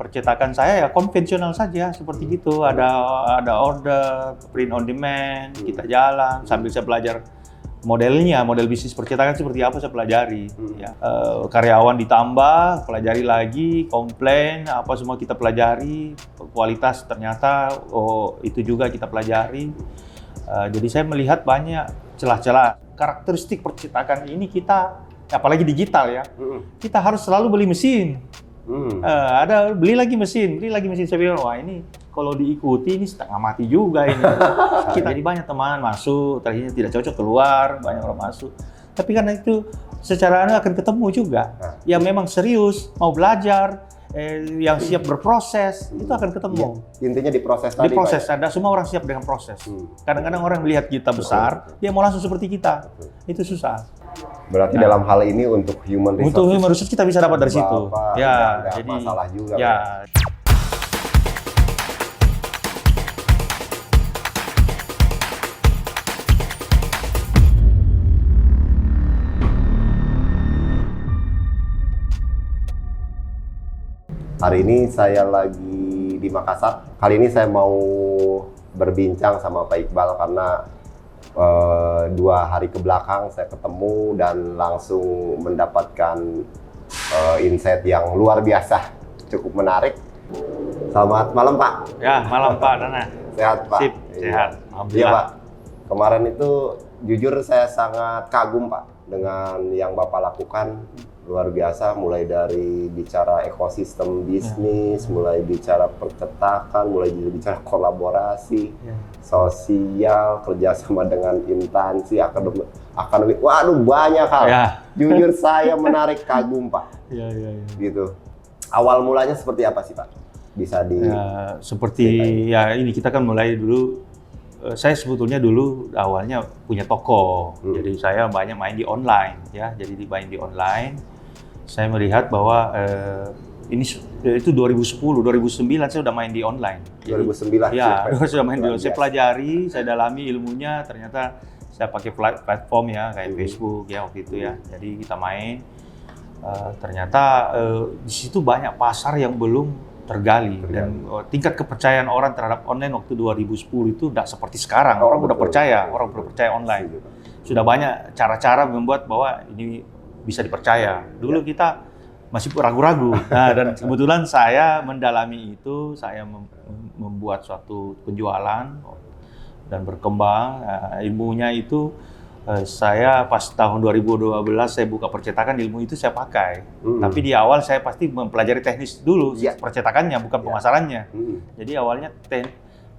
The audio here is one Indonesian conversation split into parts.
percetakan saya ya konvensional saja seperti gitu. Ada order, print on demand, kita jalan sambil saya belajar modelnya, model bisnis percetakan seperti apa saya pelajari. Ya. Karyawan ditambah, pelajari lagi, komplain, apa semua kita pelajari, kualitas ternyata itu juga kita pelajari. Jadi saya melihat banyak celah-celah. Karakteristik percetakan ini kita, apalagi digital ya, kita harus selalu beli mesin. Beli lagi mesin. Saya bilang, wah ini kalau diikuti ini setengah mati juga ini. Jadi banyak teman masuk, terakhirnya tidak cocok keluar, banyak orang masuk. Tapi karena itu secara akan ketemu juga. Yang memang serius, mau belajar, yang siap berproses, itu akan ketemu. Ya, intinya di proses tadi. Di proses, ada semua orang siap dengan proses. Kadang-kadang orang melihat kita besar, dia mau langsung seperti kita. Itu susah. Berarti dalam hal ini untuk human resource. Untuk human resource kita bisa dapat dari situ. Ya, jadi masalah juga. Ya. Hari ini saya lagi di Makassar. Kali ini saya mau berbincang sama Pak Iqbal karena 2 hari ke belakang saya ketemu dan langsung mendapatkan insight yang luar biasa, cukup menarik. Selamat malam Pak. Ya, malam Pak Dana. Sehat Pak? Sip, sehat. Iya Pak. Kemarin itu jujur saya sangat kagum Pak dengan yang Bapak lakukan. Luar biasa, mulai dari bicara ekosistem bisnis, mulai bicara percetakan, mulai bicara kolaborasi, sosial, kerjasama dengan instansi, akademik, waduh banyak hal. Jujur saya menarik kagum Pak. Gitu. Awal mulanya seperti apa sih Pak? Bisa di seperti ya ini kita kan mulai dulu. Saya sebetulnya dulu awalnya punya toko, jadi saya banyak main di online ya. Jadi main di online, saya melihat bahwa ini itu 2010, 2009 saya udah main di online. 2009 ya, saya sudah main di online. Saya pelajari, saya dalami ilmunya. Ternyata saya pakai platform ya kayak Facebook ya waktu itu ya. Jadi kita main. Ternyata di situ banyak pasar yang belum tergali dan tingkat kepercayaan orang terhadap online waktu 2010 itu tidak seperti sekarang. Orang udah percaya online. Sudah banyak cara-cara membuat bahwa ini bisa dipercaya. Dulu kita masih ragu-ragu. Nah, dan kebetulan saya mendalami itu, saya membuat suatu penjualan dan berkembang. Ilmunya itu saya pas tahun 2012 saya buka percetakan, ilmu itu saya pakai. Tapi di awal saya pasti mempelajari teknis dulu, percetakannya bukan pemasarannya. Jadi awalnya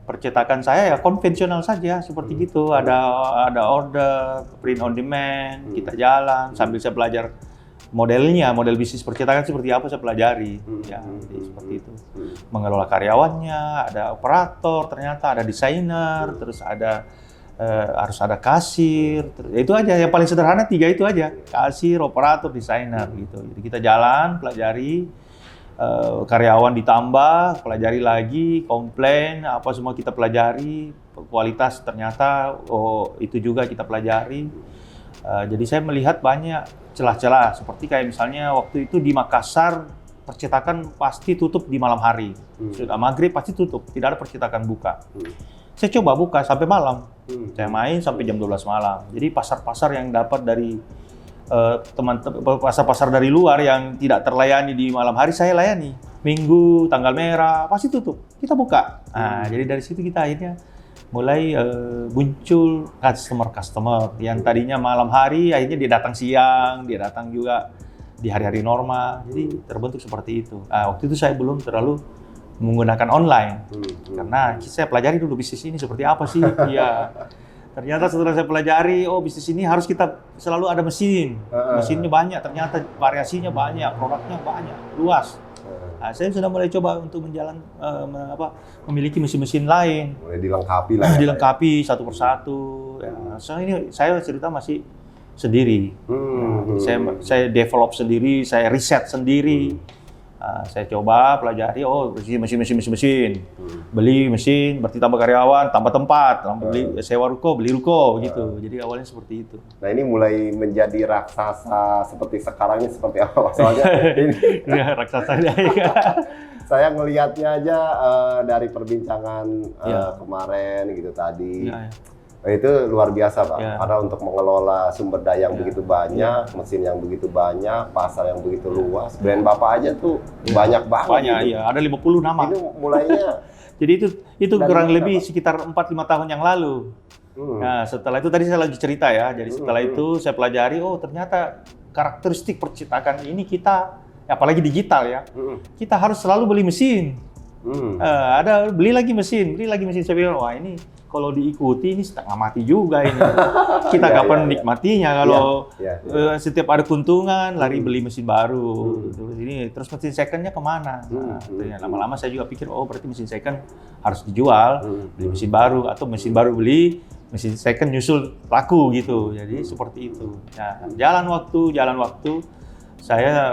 percetakan saya ya konvensional saja seperti gitu. Ada order, print on demand, kita jalan sambil saya belajar modelnya, model bisnis percetakan seperti apa saya pelajari. Jadi seperti itu. Mengelola karyawannya, ada operator, ternyata ada desainer, terus harus ada kasir, itu aja yang paling sederhana 3 itu aja, kasir, operator, desainer gitu. Jadi kita jalan, pelajari, karyawan ditambah, pelajari lagi, komplain, apa semua kita pelajari, kualitas ternyata itu juga kita pelajari. Jadi saya melihat banyak celah-celah, seperti kayak misalnya waktu itu di Makassar percetakan pasti tutup di malam hari, sudah maghrib pasti tutup, tidak ada percetakan buka. Saya coba buka sampai malam, saya main sampai jam 12 malam. Jadi pasar-pasar yang dapat dari pasar-pasar dari luar yang tidak terlayani di malam hari, saya layani. Minggu, tanggal merah, pasti tutup. Kita buka. Nah, jadi dari situ kita akhirnya mulai muncul customer yang tadinya malam hari, akhirnya dia datang siang, dia datang juga di hari-hari normal. Jadi terbentuk seperti itu. Nah, waktu itu saya belum terlalu menggunakan online karena saya pelajari dulu bisnis ini seperti apa sih. Iya. Ternyata setelah saya pelajari, bisnis ini harus kita selalu ada mesin. Mesinnya banyak, ternyata variasinya banyak, produknya banyak, luas. Nah, saya sudah mulai coba untuk memiliki mesin-mesin lain. Mulai dilengkapi lah. Dilengkapi satu persatu. Ya, ini saya cerita masih sendiri. Saya develop sendiri, saya riset sendiri. Saya coba pelajari, mesin. Beli mesin, berarti tambah karyawan, tambah tempat, beli sewa ruko, beli ruko, begitu. Jadi awalnya seperti itu. Nah ini mulai menjadi raksasa seperti sekarang ini seperti apa? Soalnya ini ya, raksasa ya. Saya ngelihatnya aja dari perbincangan Iya. kemarin gitu tadi. Iya, iya. Itu luar biasa, Pak. Ya. Karena untuk mengelola sumber daya yang Ya. begitu banyak, mesin yang begitu banyak, pasar yang begitu luas, brand Bapak aja tuh banyak banget. Banyak, gitu. iya. Ada 50 nama. Ini mulainya Jadi itu dari kurang mana, lebih Pak? sekitar 4-5 tahun yang lalu. Nah, setelah itu tadi saya lagi cerita ya. Jadi setelah itu saya pelajari, oh ternyata karakteristik percetakan ini kita, apalagi digital ya, kita harus selalu beli mesin. Beli lagi mesin. Saya bilang, wah ini kalau diikuti ini setengah mati juga ini. Kita Iya, kapan iya, menikmatinya kalau Iya, setiap ada keuntungan lari beli mesin baru. Terus mesin secondnya kemana? Nah, lama-lama saya juga pikir, oh berarti mesin second harus dijual, beli mesin baru atau mesin baru beli, mesin second nyusul laku gitu. Jadi seperti itu. Nah, jalan waktu saya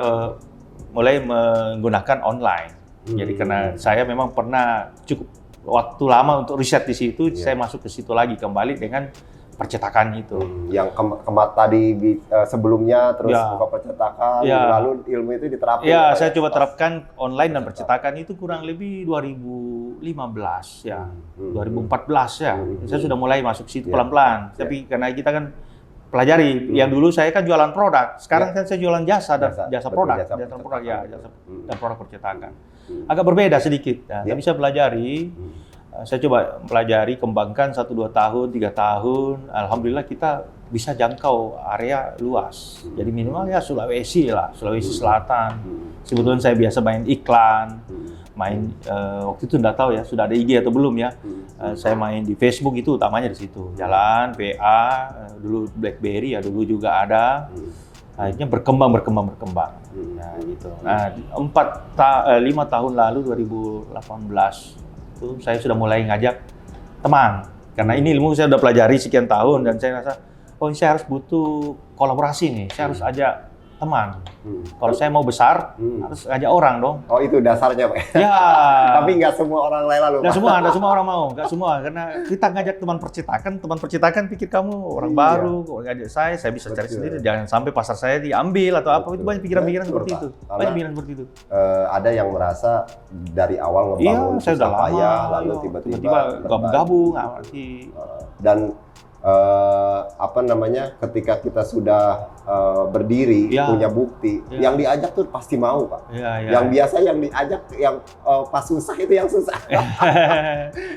mulai menggunakan online. Jadi karena saya memang pernah cukup waktu lama untuk riset di situ, saya masuk ke situ lagi kembali dengan percetakan itu. Yang tadi sebelumnya terus Ya. buka percetakan, Ya. lalu ilmu itu diterapkan. Ya, saya coba terapkan online dan percetakan itu kurang lebih 2015 ya, 2014 ya. Saya sudah mulai masuk situ pelan-pelan. Tapi karena kita kan pelajari, yang dulu saya kan jualan produk, sekarang kan saya jualan jasa dan jasa betul, produk, jasa jasa produk ya, jasa dan produk percetakan. Hmm. Agak berbeda sedikit. Ya. Tapi saya pelajari, saya coba pelajari, kembangkan 1-2 tahun, 3 tahun. Alhamdulillah kita bisa jangkau area luas. Jadi minimal ya Sulawesi Selatan. Sebetulnya saya biasa main iklan, waktu itu nggak tahu ya sudah ada IG atau belum ya. Saya main di Facebook itu utamanya di situ. Jalan, WA, dulu BlackBerry ya dulu juga ada. Akhirnya berkembang. Nah, gitu. Nah, 5 tahun lalu 2018 itu saya sudah mulai ngajak teman. Karena ini ilmu saya udah pelajari sekian tahun dan saya rasa oh ini saya harus butuh kolaborasi nih. Saya harus ajak teman. Kalau saya mau besar, harus ngajak orang dong. Oh itu dasarnya, Pak. Ya. Tapi nggak semua orang rela loh, Pak. Nggak semua orang mau, nggak semua. Karena kita ngajak teman percetakan pikir kamu orang baru, ngajak saya bisa cari sendiri. Jangan sampai pasar saya diambil atau apa. Itu banyak pikiran-pikiran seperti itu. Banyak pikiran seperti itu. Ada yang merasa dari awal ngebangun saya udah lama, lalu tiba-tiba gabung, dan ketika kita sudah berdiri punya bukti, yang diajak tuh pasti mau, Pak. Yang biasa yang diajak yang pas susah itu yang susah.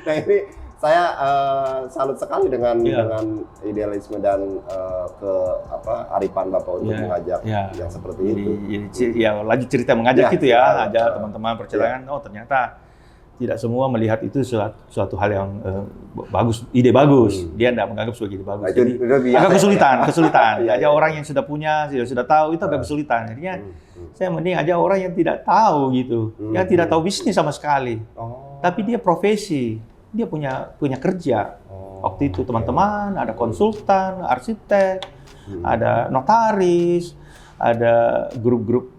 Nah ini saya salut sekali dengan idealisme dan kearifan Bapak untuk mengajak yang seperti itu. Ya lagi cerita mengajak gitu ya, ajak teman-teman percetakan. Oh ternyata tidak semua melihat itu suatu hal yang bagus, ide bagus. Dia tidak menganggap sebagai ide bagus. Jadi agak kesulitan. Aja orang yang sudah punya, sudah tahu itu agak kesulitan. Jadinya saya mending aja orang yang tidak tahu gitu, yang tidak tahu bisnis sama sekali. Tapi dia profesi, dia punya kerja. Waktu itu teman-teman ada konsultan, arsitek, ada notaris, ada grup-grup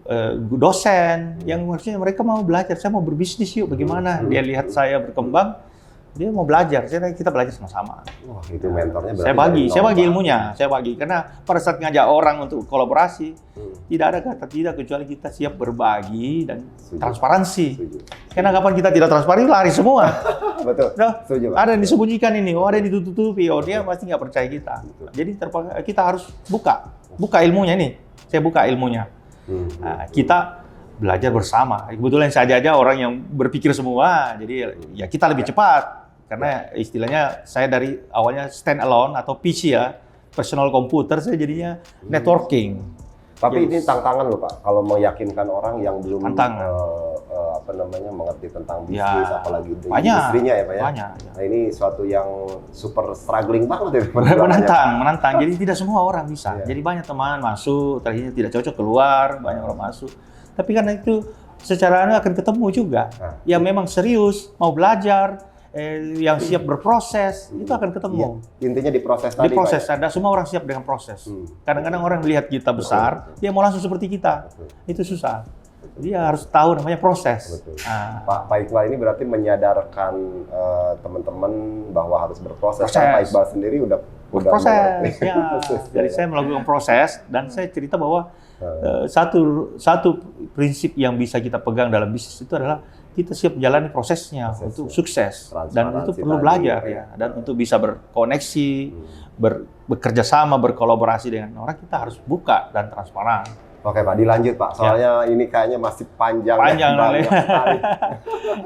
dosen yang maksudnya mereka mau belajar, saya mau berbisnis yuk, bagaimana? Dia lihat saya berkembang, dia mau belajar, kita belajar sama-sama. Wah, itu mentornya berarti saya bagi ilmunya, karena pada saat ngajak orang untuk kolaborasi, tidak ada kata tidak kecuali kita siap berbagi dan transparansi. Karena kapan kita tidak transparan, lari semua. Betul. Setuju, Pak. Ada yang disembunyikan ini, ada yang ditutupi, dia pasti nggak percaya kita. Jadi kita harus buka ilmunya nih. Saya buka ilmunya. Nah, kita belajar bersama. Kebetulan saya aja orang yang berpikir semua, jadi ya kita lebih cepat. Karena istilahnya saya dari awalnya stand alone atau PC ya, personal computer, saya jadinya networking. Tapi ini tantangan loh, Pak. Kalau meyakinkan orang yang belum mengerti tentang bisnis, apalagi industrinya ya, Pak ya. Banyak. Nah, ini suatu yang super struggling banget ya. Menantang. Jadi tidak semua orang bisa. Jadi banyak teman masuk, terakhirnya tidak cocok keluar, banyak orang masuk. Tapi karena itu secara akan ketemu juga. Yang memang serius, mau belajar, yang siap berproses, itu akan ketemu. Intinya di proses tadi, di proses, Pak, ada semua orang siap dengan proses. Kadang-kadang orang melihat kita besar, dia mau langsung seperti kita. Itu susah. Dia harus tahu namanya proses. Pak Iqbal ini berarti menyadarkan teman-teman bahwa harus berproses. Pak Iqbal sendiri udah proses. Jadi saya melakukan proses dan saya cerita bahwa satu prinsip yang bisa kita pegang dalam bisnis itu adalah kita siap menjalani prosesnya untuk sukses. Dan itu perlu belajar ya. Dan untuk bisa berkoneksi, bekerja sama, berkolaborasi dengan orang, kita harus buka dan transparan. Oke Pak, dilanjut Pak. Soalnya ini kayaknya masih panjang banyak sekali.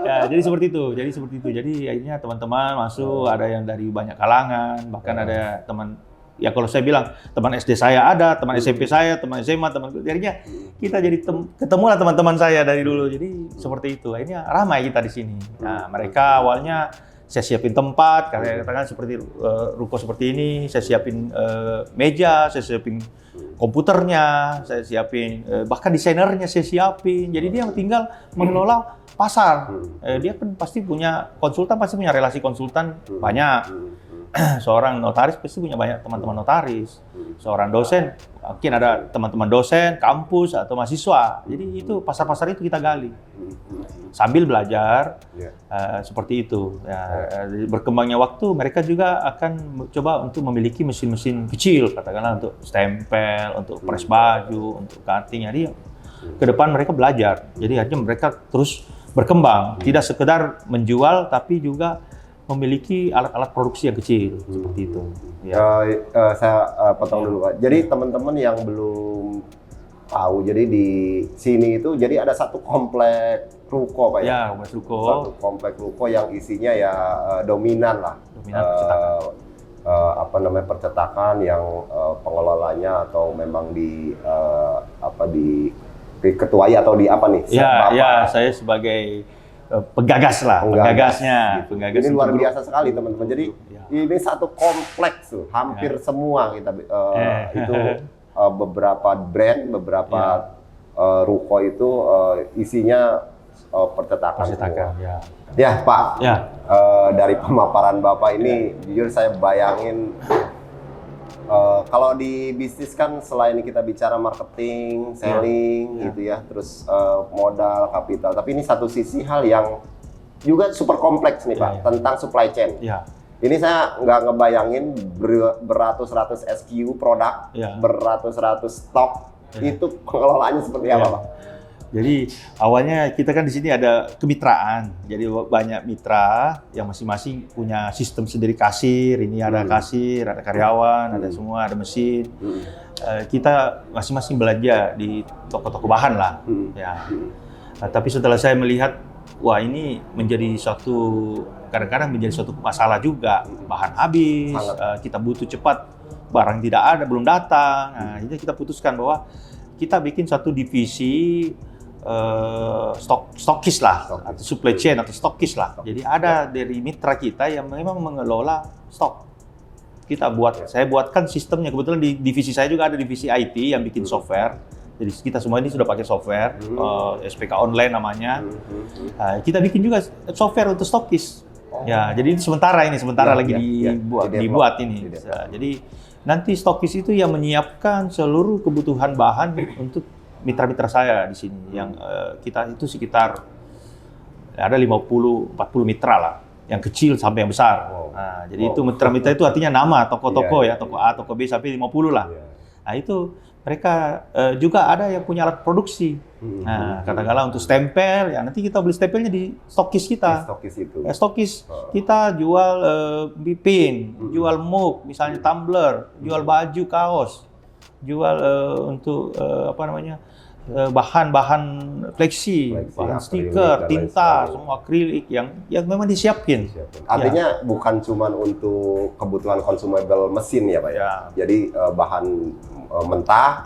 Ya, jadi seperti itu. Jadi akhirnya teman-teman masuk, ada yang dari banyak kalangan, bahkan ada teman, ya kalau saya bilang teman SD saya ada, teman SMP saya, teman SMA, teman, jadinya kita jadi ketemulah teman-teman saya dari dulu. Jadi seperti itu. Akhirnya ramai kita di sini. Nah, mereka awalnya saya siapin tempat, katakan seperti ruko seperti ini, saya siapin meja, saya siapin komputernya, saya siapin bahkan desainernya saya siapin. Jadi dia tinggal mengelola pasar. Dia kan pasti punya konsultan, pasti punya relasi konsultan banyak. Seorang notaris pasti punya banyak teman-teman notaris. Seorang dosen mungkin ada teman-teman dosen, kampus atau mahasiswa. Jadi itu pasar-pasar itu kita gali. Sambil belajar seperti itu. Ya, berkembangnya waktu mereka juga akan coba untuk memiliki mesin-mesin kecil, katakanlah untuk stempel, untuk press baju, untuk cutting. Jadi ke depan mereka belajar. Jadi akhirnya mereka terus berkembang, tidak sekedar menjual tapi juga memiliki alat-alat produksi yang kecil seperti itu. Ya. Saya potong dulu Pak. Jadi teman-teman yang belum tahu, jadi di sini itu jadi ada satu komplek ruko Pak ya? Ya, komplek ruko. Satu komplek ruko yang isinya ya dominan lah. Dominan percetakan. Percetakan yang pengelolanya atau memang diketuai atau di apa nih? Ya, saya sebagai penggagasnya. Ini luar biasa sekali teman-teman. Jadi ini satu kompleks tuh, hampir semua kita itu beberapa brand, beberapa ruko itu isinya percetakan. Ya Pak, dari pemaparan Bapak ini jujur saya bayangin kalau di bisnis kan selain kita bicara marketing, selling gitu ya, terus modal, kapital, tapi ini satu sisi hal yang juga super kompleks nih Pak, tentang supply chain. Ini saya nggak ngebayangin beratus-ratus SKU produk, beratus-ratus stok, itu pengelolaannya seperti apa Pak? Jadi awalnya kita kan di sini ada kemitraan, jadi banyak mitra yang masing-masing punya sistem sendiri, kasir, ini ada kasir, ada karyawan, ada semua, ada mesin. Kita masing-masing belanja di toko-toko bahan lah. Ya. Tapi setelah saya melihat, wah ini menjadi kadang-kadang menjadi suatu masalah juga, bahan habis, kita butuh cepat, barang tidak ada, belum datang. Nah, jadi kita putuskan bahwa kita bikin satu divisi stokis lah, atau supply chain atau stokis lah. Jadi ada dari mitra kita yang memang mengelola stok. Saya buatkan sistemnya. Kebetulan di divisi saya juga ada divisi IT yang bikin software. Jadi kita semua ini sudah pakai software, SPK online namanya. Kita bikin juga software untuk stokis. Ya, jadi sementara lagi dibuat ini. Jadi nanti stokis itu yang menyiapkan seluruh kebutuhan bahan untuk mitra-mitra saya di sini, yang kita itu sekitar ada 50-40 mitra lah, yang kecil sampai yang besar. Nah, jadi itu mitra-mitra itu artinya nama toko-toko toko A, toko B sampai 50 lah. Nah itu mereka juga ada yang punya alat produksi. Nah, katakanlah untuk stempel, ya nanti kita beli stempelnya di stokis kita. Stokis kita jual pin, jual mug, misalnya tumbler, jual baju, kaos, jual untuk bahan-bahan fleksi, bahan stiker, tinta, semua akrilik yang memang disiapin. Artinya bukan cuma untuk kebutuhan consumable mesin ya Pak ya. Jadi bahan mentah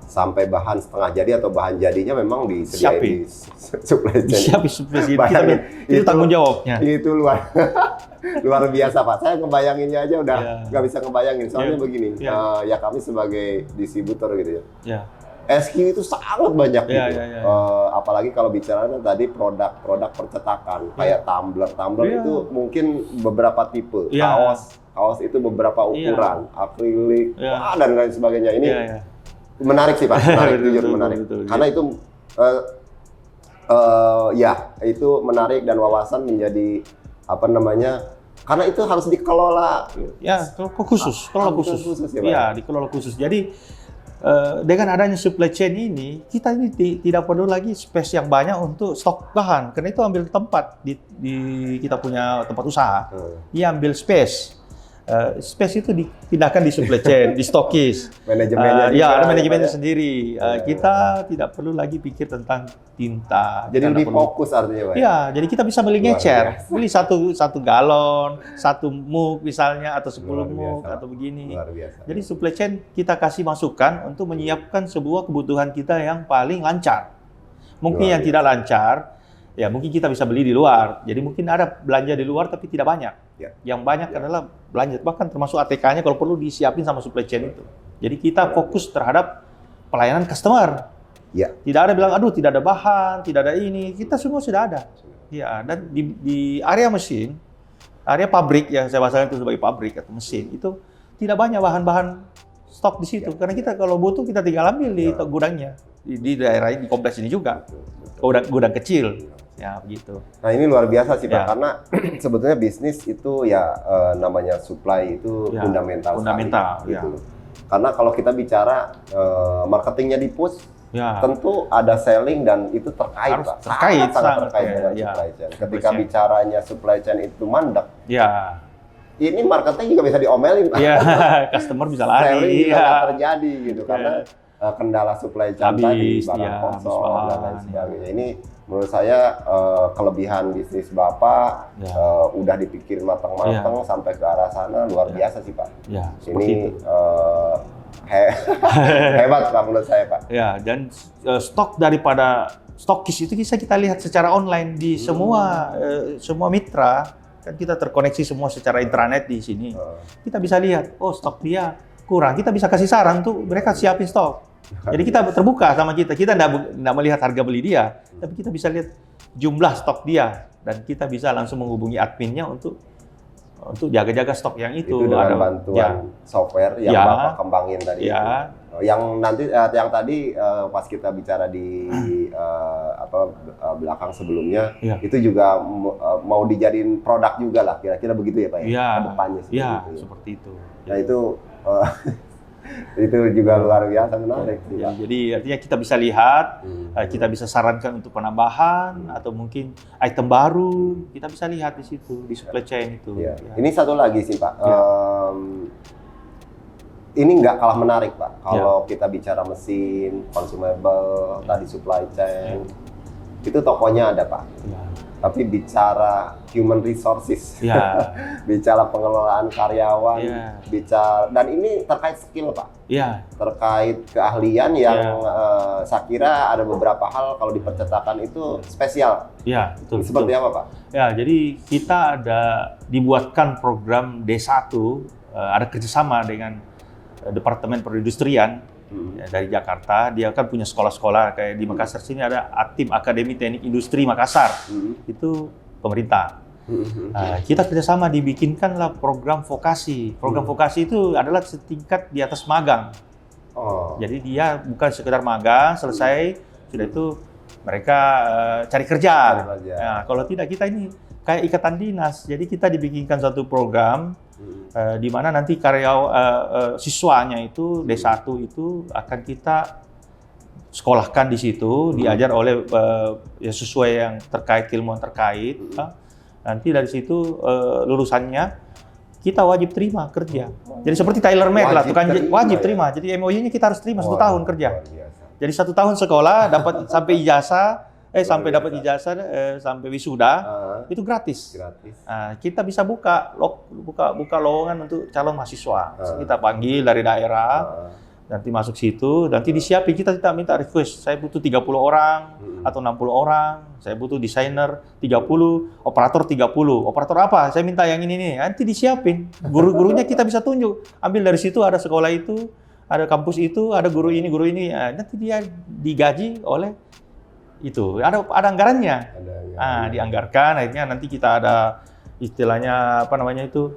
sampai bahan setengah jadi atau bahan jadinya memang disediain di supply chain. Itu tanggung jawabnya. Itu luar biasa Pak. Saya ngebayanginnya aja udah nggak bisa ngebayangin. Soalnya begini, ya kami sebagai distributor gitu ya. SKU itu sangat banyak gitu. Apalagi kalau bicara tadi produk-produk percetakan kayak tumbler itu mungkin beberapa tipe, kaos itu beberapa ukuran, akrilik, dan lain sebagainya. Ini menarik sih Pak, menarik. Betul. Karena itu itu menarik dan wawasan menjadi karena itu harus dikelola. Kelola khusus ya Pak. Dikelola khusus. Jadi dengan adanya supply chain ini, kita ini tidak perlu lagi space yang banyak untuk stok bahan, karena itu ambil tempat di kita punya tempat usaha. Dia ambil space. Space itu dipindahkan di supply chain, di stokis. Manajemennya juga. Ya, ada manajemennya sendiri. Kita tidak perlu lagi pikir tentang tinta. Jadi lebih fokus artinya, Pak. Ya, jadi kita bisa beli ngecer, beli satu galon, 1 mug misalnya, atau 10 mug atau begini. Luar biasa. Jadi supply chain kita kasih masukan untuk menyiapkan sebuah kebutuhan kita yang paling lancar. Mungkin yang tidak lancar, ya mungkin kita bisa beli di luar. Jadi mungkin ada belanja di luar tapi tidak banyak. Yang banyak adalah belanja, bahkan termasuk ATK-nya kalau perlu disiapin sama supply chain itu. Jadi kita fokus terhadap pelayanan customer. Tidak ada bilang, aduh tidak ada bahan, tidak ada ini. Kita semua sudah ada. Ya, dan di area mesin, area pabrik yang saya bahasakan itu sebagai pabrik atau mesin, itu tidak banyak bahan-bahan stok di situ. Karena kita kalau butuh kita tinggal ambil di gudangnya. Di daerah ini, di kompleks ini juga. Gudang kecil. Ya, begitu. Nah, ini luar biasa sih, Pak. Karena sebetulnya bisnis itu ya namanya supply itu fundamental sekali, gitu. Karena kalau kita bicara marketingnya di push, tentu ada selling dan itu terkait, Pak. Sangat terkait dengan supply chain. Ketika bicaranya supply chain itu mandek, ini marketing juga bisa diomelin, Pak. Customer bisa lari. Selling juga terjadi gitu, karena kendala supply chain tadi, barang kosong dan lain sebagainya. Ini menurut saya kelebihan bisnis Bapak udah dipikir matang-matang sampai ke arah sana, luar biasa sih, Pak. Ini hebat, Pak, menurut saya, Pak. Ya, dan stok daripada stokis itu bisa kita lihat secara online di semua mitra. Kan kita terkoneksi semua secara intranet di sini. Kita bisa lihat, oh stok dia kurang. Kita bisa kasih saran tuh mereka siapin stok. Jadi kita terbuka sama kita tidak melihat harga beli dia, tapi kita bisa lihat jumlah stok dia dan kita bisa langsung menghubungi adminnya untuk jaga-jaga stok yang itu. Dengan bantuan software yang Bapak kembangin tadi. Yang nanti yang tadi pas kita bicara di belakang sebelumnya, itu juga mau dijadiin produk juga lah, kira-kira begitu ya, Pak, ya? Kedepannya seperti itu. Nah, itu itu juga luar biasa menarik. Jadi artinya kita bisa lihat, kita bisa sarankan untuk penambahan atau mungkin item baru, kita bisa lihat di situ di supply chain itu. Ini satu lagi sih, Pak. Ini nggak kalah menarik, Pak. Kalau kita bicara mesin, consumable, tadi supply chain, itu tokonya ada, Pak. Tapi bicara human resources, bicara pengelolaan karyawan, bicara, dan ini terkait skill, Pak. Terkait keahlian yang saya kira ada beberapa hal kalau di percetakan itu spesial. Betul. Seperti apa, Pak? Jadi kita dibuatkan program D1, ada kerjasama dengan Departemen Perindustrian dari Jakarta. Dia kan punya sekolah-sekolah kayak di Makassar sini ada ATIM, Akademi Teknik Industri Makassar. Itu pemerintah. Kita kerjasama dibikinkanlah program vokasi. Program vokasi itu adalah setingkat di atas magang. Jadi dia bukan sekedar magang, selesai sudah itu mereka cari kerja. Nah, kalau tidak kita ini kayak ikatan dinas. Jadi kita dibikinkan satu program di mana nanti siswanya itu D1 itu akan kita sekolahkan di situ, diajar oleh sesuai yang terkait, ilmuwan terkait. Nanti dari situ lulusannya kita wajib terima kerja. Jadi seperti tailor made lah, tukang wajib terima. Jadi MOU-nya kita harus terima 1 tahun kerja. Jadi 1 tahun sekolah dapat sampai ijazah. Sampai dapat ijazah, sampai wisuda, itu gratis. Kita bisa buka lowongan untuk calon mahasiswa. Kita panggil dari daerah, nanti masuk situ, nanti disiapin. Kita minta request, saya butuh 30 orang atau 60 orang, saya butuh desainer 30, operator 30. Operator apa? Saya minta yang ini nih. Nanti disiapin. Guru-gurunya kita bisa tunjuk. Ambil dari situ, ada sekolah itu, ada kampus itu, ada guru ini. Nanti dia digaji oleh itu, ada anggarannya, dianggarkan, akhirnya nanti kita ada istilahnya apa namanya itu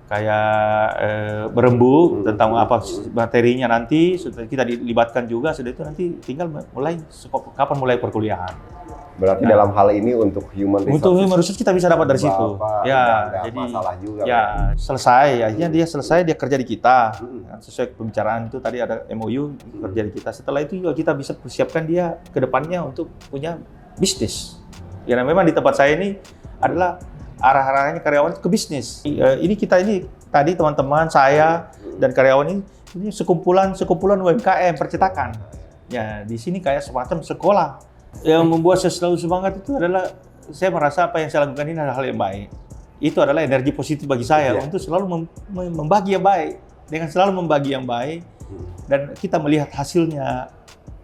kayak berembuk tentang apa materinya nanti, sudah kita dilibatkan juga, sudah itu nanti tinggal kapan mulai perkuliahan. Berarti dalam hal ini untuk human resources. Untuk human resources kita bisa dapat dari situ. Ya, nggak jadi masalah juga. ya selesai, akhirnya dia selesai, dia kerja di kita. Sesuai pembicaraan itu tadi ada MOU kerja di kita. Setelah itu juga kita bisa persiapkan dia ke depannya untuk punya bisnis. Karena memang di tempat saya ini adalah arah-arahnya karyawan ke bisnis. Ini kita ini tadi teman-teman saya dan karyawan ini sekumpulan UMKM percetakan. Ya, di sini kayak semacam sekolah. Yang membuat saya selalu semangat itu adalah saya merasa apa yang saya lakukan ini adalah hal yang baik. Itu adalah energi positif bagi saya untuk selalu membagi yang baik. Dengan selalu membagi yang baik dan kita melihat hasilnya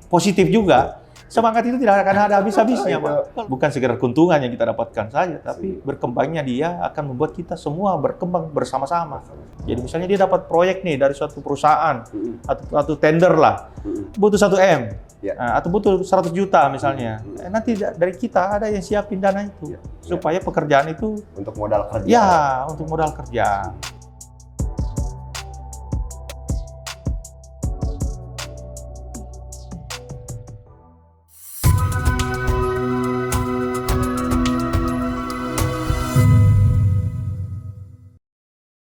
positif juga, semangat itu tidak akan ada habis-habisnya, Pak. Bukan sekedar keuntungan yang kita dapatkan saja, tapi berkembangnya dia akan membuat kita semua berkembang bersama-sama. Jadi misalnya dia dapat proyek nih dari suatu perusahaan atau tender lah, butuh 1 M. Atau butuh 100 juta misalnya. Nanti dari kita ada yang siapin dana itu supaya pekerjaan itu untuk modal kerja. Ya, untuk modal kerja.